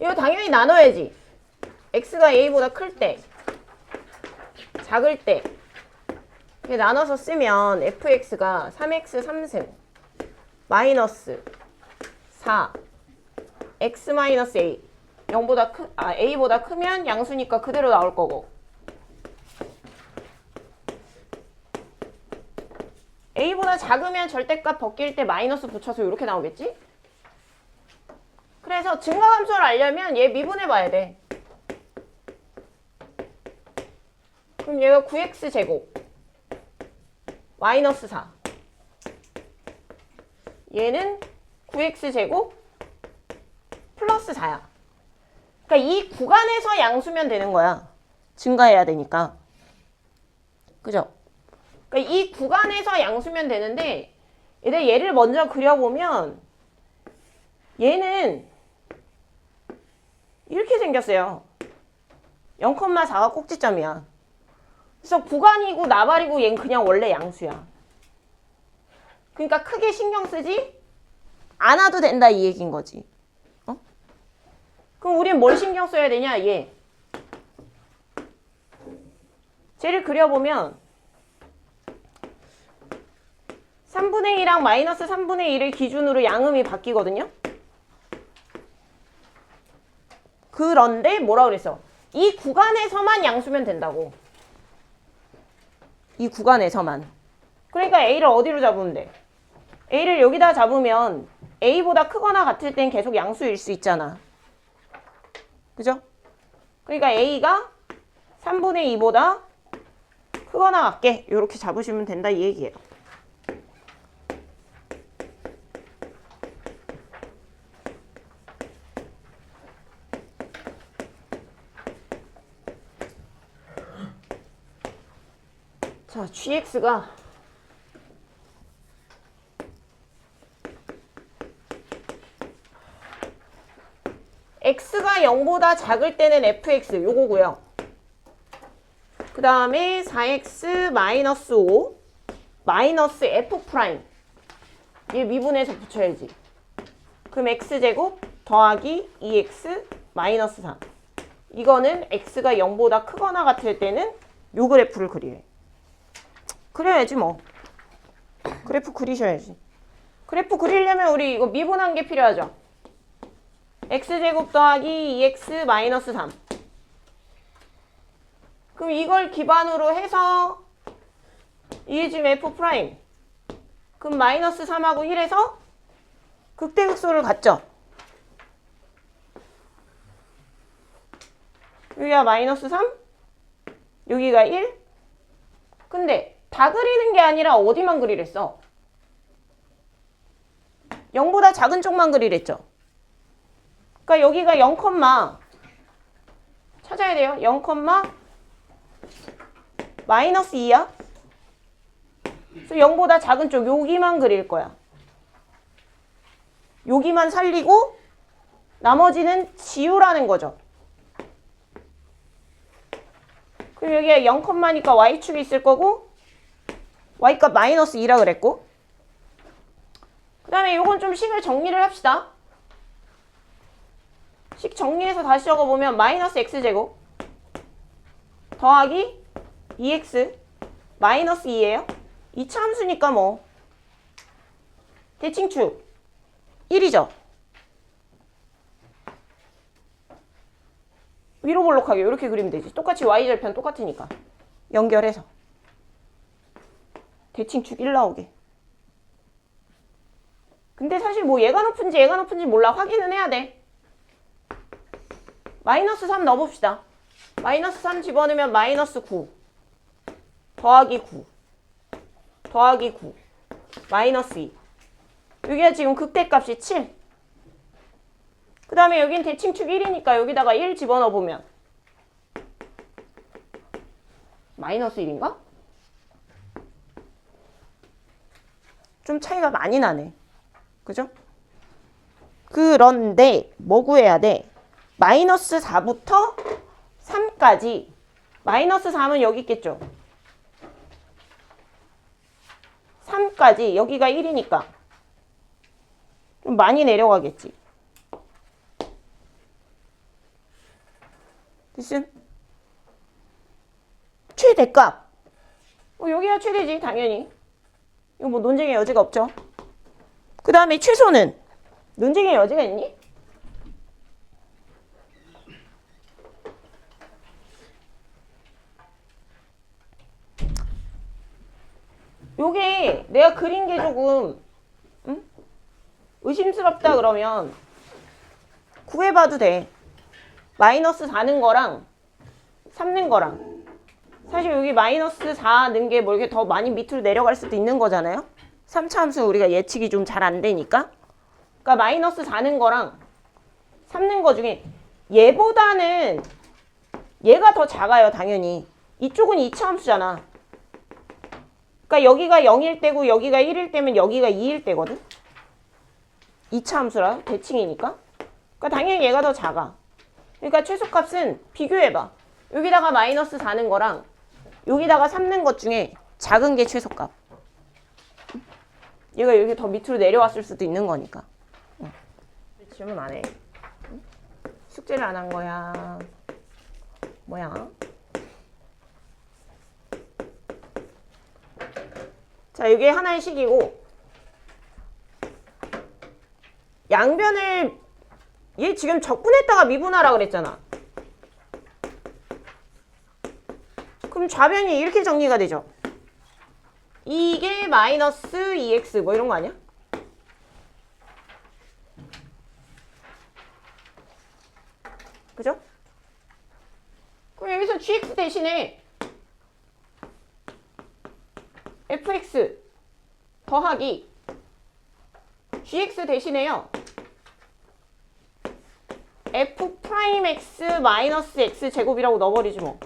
이거 당연히 나눠야지. x가 a보다 클 때, 작을 때 이렇게 나눠서 쓰면 fx가 3x 3승 마이너스 4 x 마이너스 a 0보다 a보다 크면 양수니까 그대로 나올 거고, a보다 작으면 절대값 벗길 때 마이너스 붙여서 이렇게 나오겠지? 그래서 증가함수를 알려면 얘 미분해 봐야 돼. 그럼 얘가 9x제곱 마이너스 4, 얘는 9x제곱 플러스 4야. 그러니까 이 구간에서 양수면 되는 거야. 증가해야 되니까. 그죠? 그러니까 이 구간에서 양수면 되는데, 얘를 먼저 그려보면 얘는 이렇게 생겼어요. 0,4가 꼭지점이야. 그래서 구간이고 나발이고 얘는 그냥 원래 양수야. 그러니까 크게 신경 쓰지 않아도 된다 이 얘기인 거지. 어? 그럼 우린 뭘 신경 써야 되냐? 쟤를 그려보면 3분의 1이랑 마이너스 3분의 1을 기준으로 양음이 바뀌거든요. 그런데 뭐라 그랬어? 이 구간에서만 양수면 된다고. 이 구간에서만. 그러니까 A를 어디로 잡으면 돼? A를 여기다 잡으면 A보다 크거나 같을 땐 계속 양수일 수 있잖아. 그죠? 그러니까 A가 3분의 2보다 크거나 같게 이렇게 잡으시면 된다 이 얘기예요. 자, gx가 x가 0보다 작을 때는 fx 요거고요. 그 다음에 4x 마이너스 5 마이너스 f 프라임, 얘 미분해서 붙여야지. 그럼 x제곱 더하기 2x 마이너스 3, 이거는 x가 0보다 크거나 같을 때는 요 그래프를 그리래. 그려야지 뭐. 그래프 그리셔야지. 그래프 그리려면 우리 이거 미분한 게 필요하죠. x제곱 더하기 2x 마이너스 3. 그럼 이걸 기반으로 해서 이게 지금 f 프라임. 그럼 마이너스 3하고 1에서 극대극소를 갖죠. 여기가 마이너스 3, 여기가 1. 근데 다 그리는 게 아니라 어디만 그리랬어? 0보다 작은 쪽만 그리랬죠. 그러니까 여기가 0, 찾아야 돼요. 0, 마이너스 2야. 그래서 0보다 작은 쪽 여기만 그릴 거야. 여기만 살리고 나머지는 지우라는 거죠. 그럼 여기가 0,니까 y축이 있을 거고, y값 마이너스 2라 그랬고, 그 다음에 요건 좀 식을 정리를 합시다. 식 정리해서 다시 적어보면 마이너스 x제곱 더하기 2x 마이너스 2예요. 2차 함수니까 뭐 대칭축 1이죠. 위로 볼록하게 이렇게 그리면 되지. 똑같이 y절편 똑같으니까 연결해서 대칭축 1 나오게. 근데 사실 뭐 얘가 높은지 몰라. 확인은 해야 돼. 마이너스 3 넣어봅시다. 마이너스 3 집어넣으면 마이너스 9 더하기 9 더하기 9 마이너스 2. 여기가 지금 극대값이 7. 그 다음에 여긴 대칭축 1이니까 여기다가 1 집어넣어보면 마이너스 1인가? 좀 차이가 많이 나네. 그죠? 그런데 뭐 구해야 돼? 마이너스 4부터 3까지. 마이너스 3은 여기 있겠죠? 3까지. 여기가 1이니까 좀 많이 내려가겠지. 됐음? 최대값. 여기가 최대지 당연히. 이거 뭐 논쟁의 여지가 없죠. 그 다음에 최소는 논쟁의 여지가 있니? 요게 내가 그린 게 조금 의심스럽다 그러면 구해봐도 돼. 마이너스 4는 거랑 3는 거랑. 사실 여기 마이너스 4 는 게 뭐 이렇게 더 많이 밑으로 내려갈 수도 있는 거잖아요. 3차 함수 우리가 예측이 좀 잘 안 되니까. 그러니까 마이너스 4는 거랑 3는 거 중에 얘보다는 얘가 더 작아요. 당연히. 이쪽은 2차 함수잖아. 그러니까 여기가 0일 때고 여기가 1일 때면 여기가 2일 때거든. 2차 함수라 대칭이니까. 그러니까 당연히 얘가 더 작아. 그러니까 최소값은 비교해봐. 여기다가 마이너스 4는 거랑 여기다가 3는 것 중에 작은 게 최소값. 얘가 여기 더 밑으로 내려왔을 수도 있는 거니까. 질문 안 해. 숙제를 안 한 거야. 뭐야? 자, 이게 하나의 식이고 양변을 얘 지금 적분했다가 미분하라 그랬잖아. 그럼 좌변이 이렇게 정리가 되죠. 이게 마이너스 2x 뭐 이런 거 아니야? 그죠? 그럼 여기서 gx 대신에 fx 더하기 gx 대신에요. f'x 마이너스 x 제곱이라고 넣어버리지 뭐.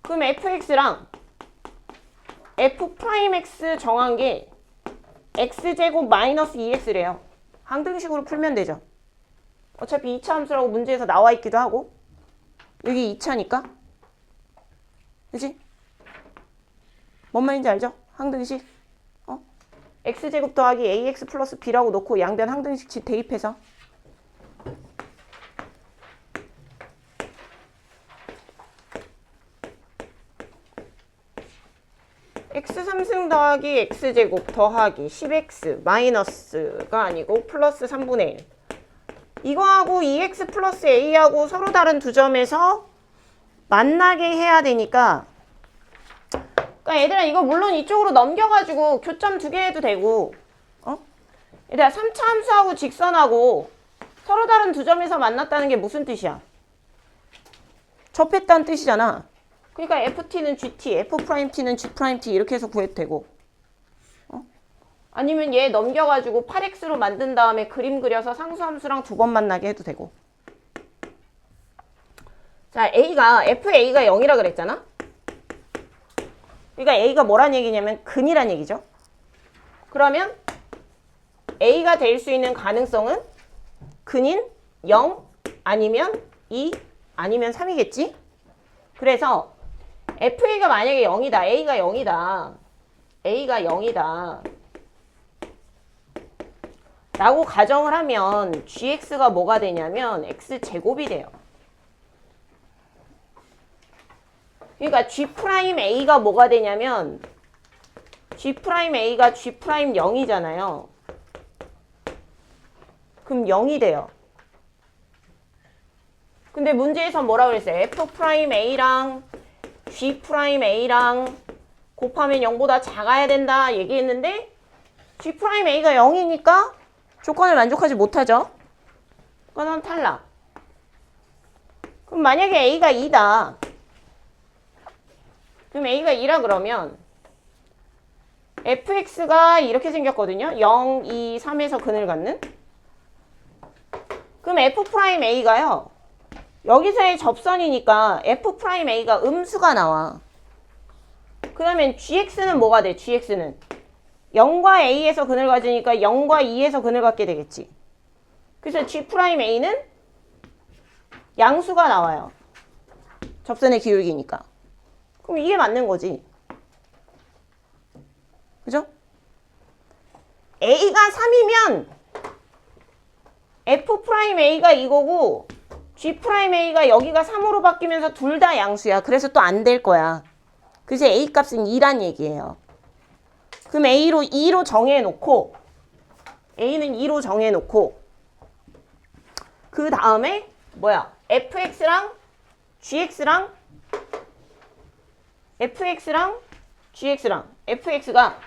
그럼 fx랑 f'x 정한 게 x제곱 마이너스 2x래요. 항등식으로 풀면 되죠. 어차피 2차 함수라고 문제에서 나와 있기도 하고 여기 2차니까 그치? 뭔 말인지 알죠? 항등식 x제곱 더하기 ax 플러스 b라고 놓고 양변 항등식 대입해서 x 3승 더하기 x제곱 더하기 10x 마이너스가 아니고 플러스 3분의 1 이거하고 2x 플러스 a하고 서로 다른 두 점에서 만나게 해야 되니까 그러니까 얘들아 이거 물론 이쪽으로 넘겨가지고 교점 2개 해도 되고 얘들아 3차 함수하고 직선하고 서로 다른 두 점에서 만났다는 게 무슨 뜻이야? 접했다는 뜻이잖아. 그러니까 ft는 gt, f't는 g't 이렇게 해서 구해도 되고 아니면 얘 넘겨가지고 8x로 만든 다음에 그림 그려서 상수함수랑 두 번 만나게 해도 되고 자 fa가 0이라 그랬잖아? 그러니까 a가 뭐란 얘기냐면 근이란 얘기죠. 그러면 a가 될 수 있는 가능성은 근인 0 아니면 2 아니면 3이겠지? 그래서 fa가 만약에 0이다. a가 0이다. a가 0이다. 라고 가정을 하면 gx가 뭐가 되냐면 x제곱이 돼요. 그러니까 g'a가 뭐가 되냐면 g'a가 g'0이잖아요. 그럼 0이 돼요. 근데 문제에서 뭐라 그랬어요? f'a랑 g'a랑 곱하면 0보다 작아야 된다 얘기했는데 g'a가 0이니까 조건을 만족하지 못하죠. 그건 탈락. 그럼 만약에 a가 2다. 그럼 a가 2라 그러면 fx가 이렇게 생겼거든요. 0, 2, 3에서 근을 갖는. 그럼 f'a가요. 여기서의 접선이니까 f'a가 음수가 나와. 그러면 gx는 뭐가 돼? gx는 0과 a에서 근을 가지니까 0과 2에서 근을 갖게 되겠지. 그래서 g'a는 양수가 나와요. 접선의 기울기니까. 그럼 이게 맞는 거지. 그죠? a가 3이면 f'a가 이거고 G'A가 여기가 3으로 바뀌면서 둘 다 양수야. 그래서 또 안 될 거야. 그래서 A 값은 2란 얘기예요. 그럼 A로 2로 정해놓고 A는 2로 정해놓고 그 다음에 뭐야? fx랑 gx랑 fx가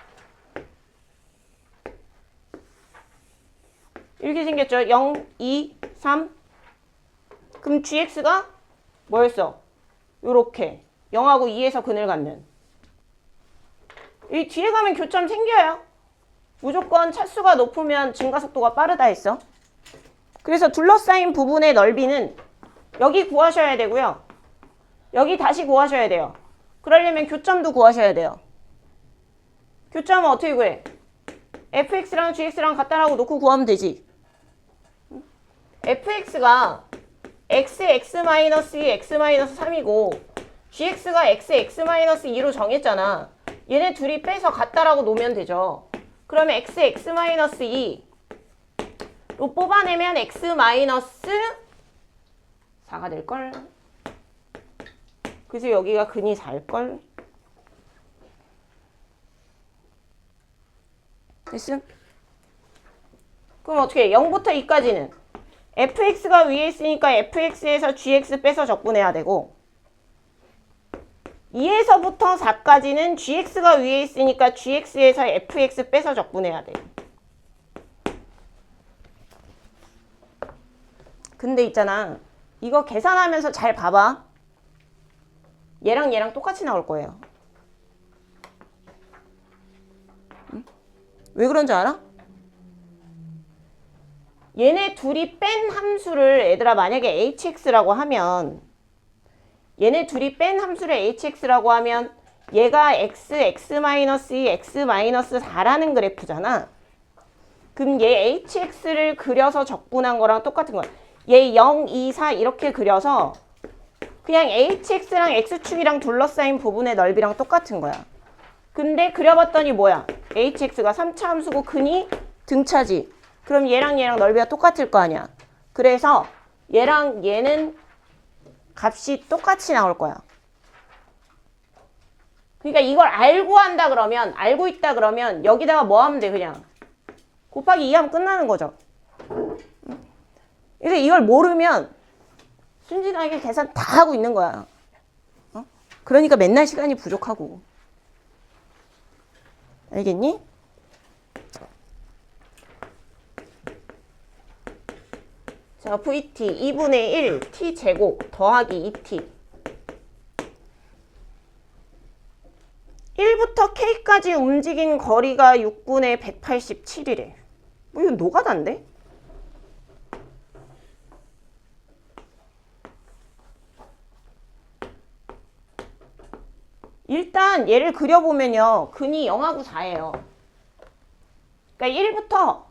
이렇게 생겼죠? 0, 2, 3 그럼 gx가 뭐였어? 요렇게 0하고 2에서 근을 갖는 이 뒤에 가면 교점 생겨요. 무조건 차수가 높으면 증가속도가 빠르다 했어. 그래서 둘러싸인 부분의 넓이는 여기 구하셔야 되고요. 여기 다시 구하셔야 돼요. 그러려면 교점도 구하셔야 돼요. 교점은 어떻게 구해? fx랑 gx랑 같다라고 놓고 구하면 되지. fx가 x, x-2, x-3이고 gx가 x, x-2로 정했잖아. 얘네 둘이 빼서 같다라고 놓으면 되죠. 그러면 x, x-2로 뽑아내면 x-4가 될걸. 그래서 여기가 근이 4일걸. 됐음? 그럼 어떻게 해? 0부터 2까지는 fx가 위에 있으니까 fx에서 gx 빼서 적분해야 되고 2에서부터 4까지는 gx가 위에 있으니까 gx에서 fx 빼서 적분해야 돼. 근데 있잖아. 이거 계산하면서 잘 봐봐. 얘랑 얘랑 똑같이 나올 거예요. 응? 왜 그런 줄 알아? 얘네 둘이 뺀 함수를 얘들아 만약에 hx라고 하면 얘네 둘이 뺀 함수를 hx라고 하면 얘가 x, x-2, x-4라는 그래프잖아. 그럼 얘 hx를 그려서 적분한 거랑 똑같은 거야. 얘 0, 2, 4 이렇게 그려서 그냥 hx랑 x축이랑 둘러싸인 부분의 넓이랑 똑같은 거야. 근데 그려봤더니 뭐야? hx가 3차 함수고 근이 등차지. 그럼 얘랑 얘랑 넓이가 똑같을 거 아니야. 그래서 얘랑 얘는 값이 똑같이 나올 거야. 그러니까 이걸 알고 한다 그러면 알고 있다 그러면 여기다가 뭐 하면 돼? 그냥 곱하기 2 하면 끝나는 거죠. 그래서 이걸 모르면 순진하게 계산 다 하고 있는 거야. 그러니까 맨날 시간이 부족하고. 알겠니? 자, VT 2분의 1 T제곱 더하기 2T 1부터 K까지 움직인 거리가 6분의 187이래. 뭐 이거 노가다인데? 일단 얘를 그려보면요. 근이 0하고 4예요. 그러니까 1부터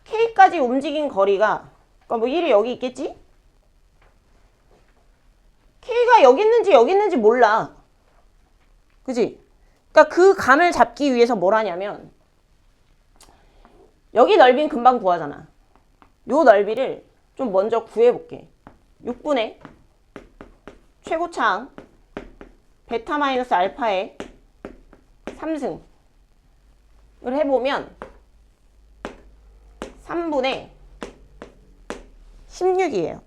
K까지 움직인 거리가 그러니까 뭐 1이 여기 있겠지? K가 여기 있는지 몰라. 그지? 그러니까 그 감을 잡기 위해서 뭘 하냐면 여기 넓이는 금방 구하잖아. 요 넓이를 좀 먼저 구해볼게. 6분의 최고차항 베타 마이너스 알파의 3승 을 해보면 3분의 16이에요.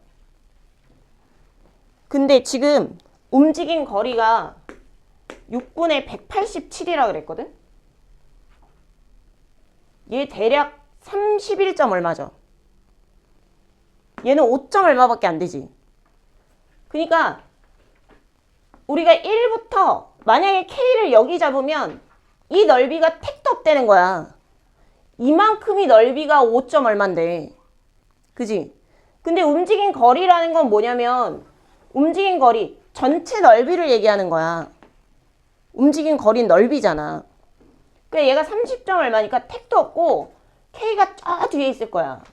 근데 지금 움직인 거리가 6분의 187이라 그랬거든? 얘 대략 31점 얼마죠? 얘는 5점 얼마밖에 안 되지. 그러니까 우리가 1부터 만약에 K를 여기 잡으면 이 넓이가 택도 없다는 거야. 이만큼이 넓이가 5점 얼만데. 그지? 근데 움직인 거리라는 건 뭐냐면 움직인 거리, 전체 넓이를 얘기하는 거야. 움직인 거리는 넓이잖아. 그러니까 얘가 30점 얼마니까 택도 없고 K가 저 뒤에 있을 거야.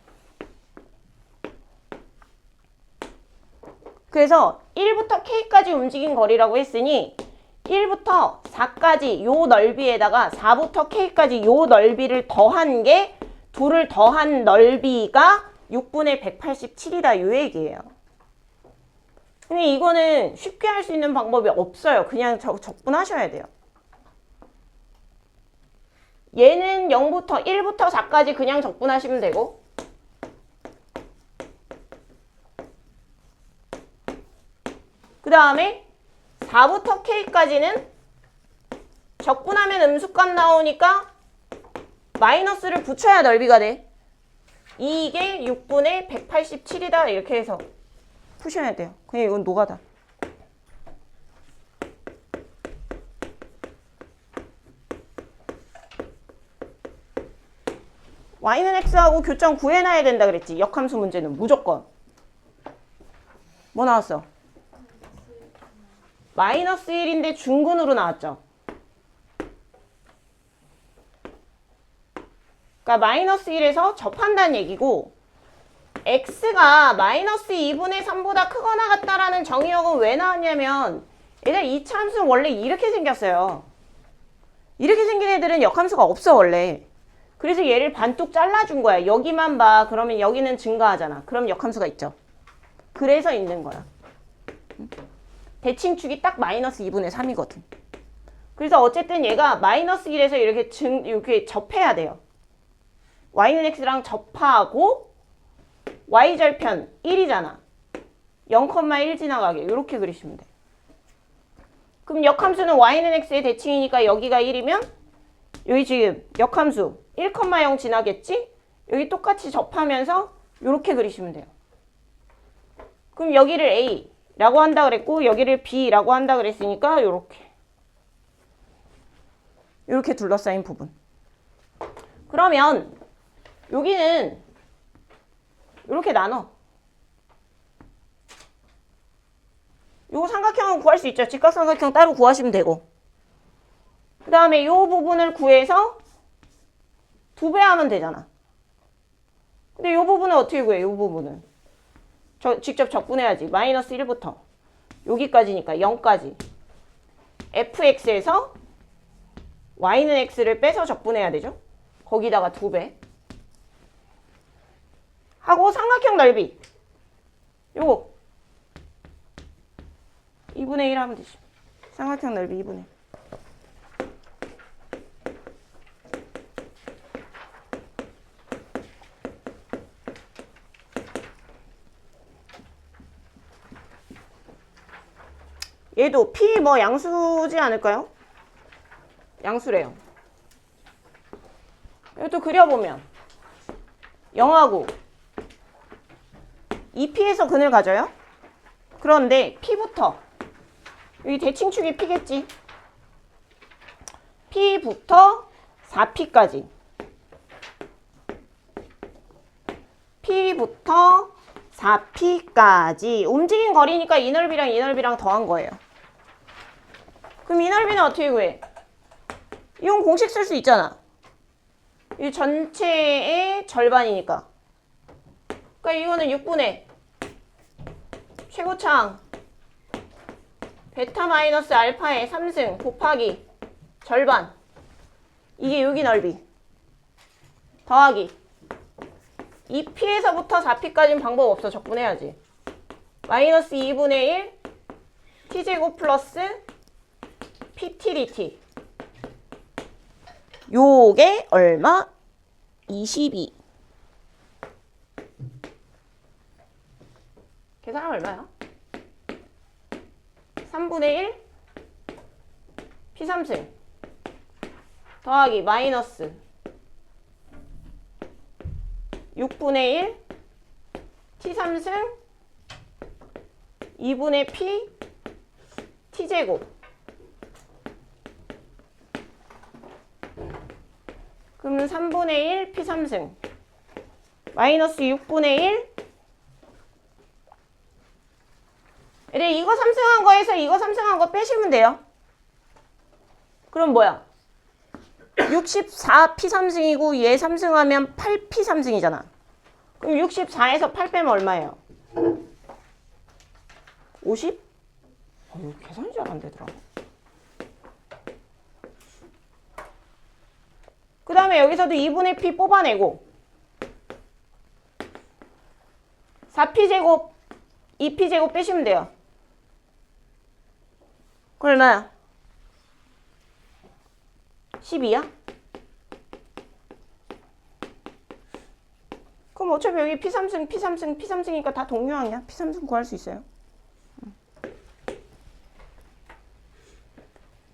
그래서 1부터 K까지 움직인 거리라고 했으니 1부터 4까지 요 넓이에다가 4부터 K까지 요 넓이를 더한 게 둘을 더한 넓이가 6분의 187이다 요 얘기예요. 근데 이거는 쉽게 할 수 있는 방법이 없어요. 그냥 적분하셔야 돼요. 얘는 0부터 1부터 4까지 그냥 적분하시면 되고, 그 다음에 4부터 K까지는 적분하면 음수값 나오니까 마이너스를 붙여야 넓이가 돼. 이게 6분의 187이다 이렇게 해서 푸셔야 돼요. 그냥 이건 노가다. y는 x하고 교점 구해놔야 된다 그랬지. 역함수 문제는 무조건. 뭐 나왔어? 마이너스 1인데 중근으로 나왔죠. 그러니까 마이너스 1에서 접한다는 얘기고, x가 마이너스 2분의 3보다 크거나 같다라는 정의역은 왜 나왔냐면 얘들 이차 함수는 원래 이렇게 생겼어요. 이렇게 생긴 애들은 역함수가 없어 원래. 그래서 얘를 반뚝 잘라준 거야. 여기만 봐. 그러면 여기는 증가하잖아. 그럼 역함수가 있죠. 그래서 있는 거야. 대칭축이 딱 마이너스 2분의 3이거든. 그래서 어쨌든 얘가 마이너스 1에서 이렇게 접해야 돼요. y는 x랑 접하고 y절편 1이잖아. 0,1 지나가게 이렇게 그리시면 돼. 그럼 역함수는 y는 x의 대칭이니까 여기가 1이면 여기 지금 역함수 1,0 지나겠지? 여기 똑같이 접하면서 이렇게 그리시면 돼요. 그럼 여기를 A라고 한다 그랬고 여기를 B라고 한다 그랬으니까 이렇게 둘러싸인 부분. 그러면 여기는 이렇게 나눠. 요거 삼각형은 구할 수 있죠. 직각삼각형 따로 구하시면 되고. 그 다음에 이 부분을 구해서 2배 하면 되잖아. 근데 이 부분은 어떻게 구해? 이 부분은 직접 적분해야지. 마이너스 1부터 여기까지니까 0까지 fx에서 y는 x를 빼서 적분해야 되죠. 거기다가 2배 하고 삼각형 넓이 요거 2분의 1 하면 되지. 삼각형 넓이 2분의 1. 얘도 P 뭐 양수지 않을까요? 양수래요. 이것도 그려보면 0하고 2P에서 근을 가져요. 그런데 P부터 여기 대칭축이 P겠지. P부터 4P까지 P부터 4P까지 움직인 거리니까 이 넓이랑 더한 거예요. 그럼 이 넓이는 어떻게 구해? 이건 공식 쓸 수 있잖아. 이 전체의 절반이니까. 그러니까 이거는 6분의 최고창 베타 마이너스 알파의 3승 곱하기 절반. 이게 여기 넓이. 더하기 2P에서부터 4P까지는 방법 없어. 적분해야지. 마이너스 2분의 1 T제곱 플러스 PT/dt. 요게 얼마? 22. 계산하면 얼마야? 3분의 1 P3승 더하기 마이너스 6분의 1 T3승 2분의 P T제곱. 그러면 3분의 1 P3승 마이너스 6분의 1. 이거 3승한 거에서 이거 3승한 거 빼시면 돼요. 그럼 뭐야? 64 P3승이고 얘 3승하면 8 P3승이잖아. 그럼 64에서 8 빼면 얼마예요? 50? 계산이 잘 안 되더라. 그 다음에 여기서도 2분의 P 뽑아내고 4P제곱 2P제곱 빼시면 돼요. 그럼 얼마야? 12야? 그럼 어차피 여기 P3승, P3승, P3승이니까 다 동류항이야. P3승 구할 수 있어요.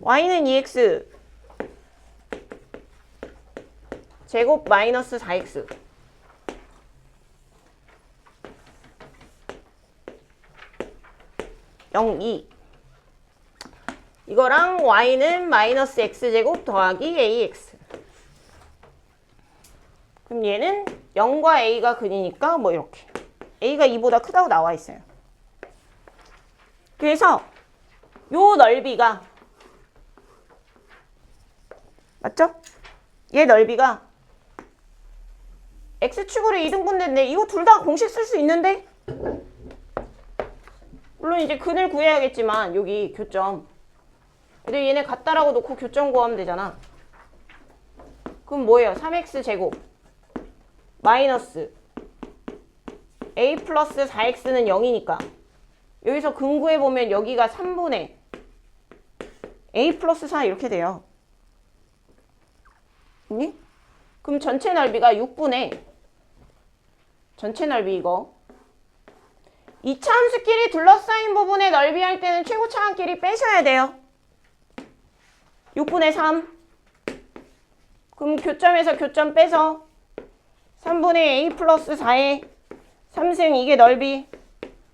y는 2x 제곱 마이너스 4x 0, 2 이거랑 y는 마이너스 x제곱 더하기 ax 그럼 얘는 0과 a가 근이니까 뭐 이렇게 a가 2보다 크다고 나와 있어요. 그래서 요 넓이가 맞죠? 얘 넓이가 x축으로 2등분된데 이거 둘 다 공식 쓸 수 있는데 물론 이제 근을 구해야겠지만 여기 교점 근데 얘네 같다라고 놓고 교점 구하면 되잖아. 그럼 뭐예요? 3x 제곱 마이너스 a 플러스 4x는 0이니까 여기서 근 구해보면 여기가 3분의 a 플러스 4 이렇게 돼요. 그럼 전체 넓이가 6분의 전체 넓이 이거 이 차함수끼리 둘러싸인 부분의 넓이 할 때는 최고차함끼리 빼셔야 돼요. 6분의 3 그럼 교점에서 교점 빼서 3분의 a 플러스 4의 3승 이게 넓이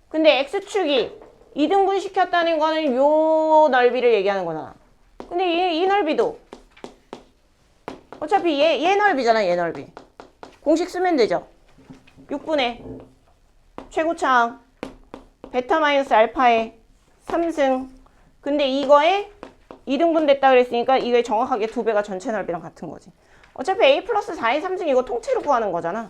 근데 x축이 2등분 시켰다는 거는 요 넓이를 얘기하는 거잖아. 근데 이 넓이도 어차피 얘 넓이잖아. 얘 넓이 공식 쓰면 되죠. 6분의 최고차항 베타 마이너스 알파의 3승 근데 이거에 2등분 됐다 그랬으니까 이게 정확하게 2배가 전체 넓이랑 같은 거지. 어차피 a 플러스 4의 3승 이거 통째로 구하는 거잖아.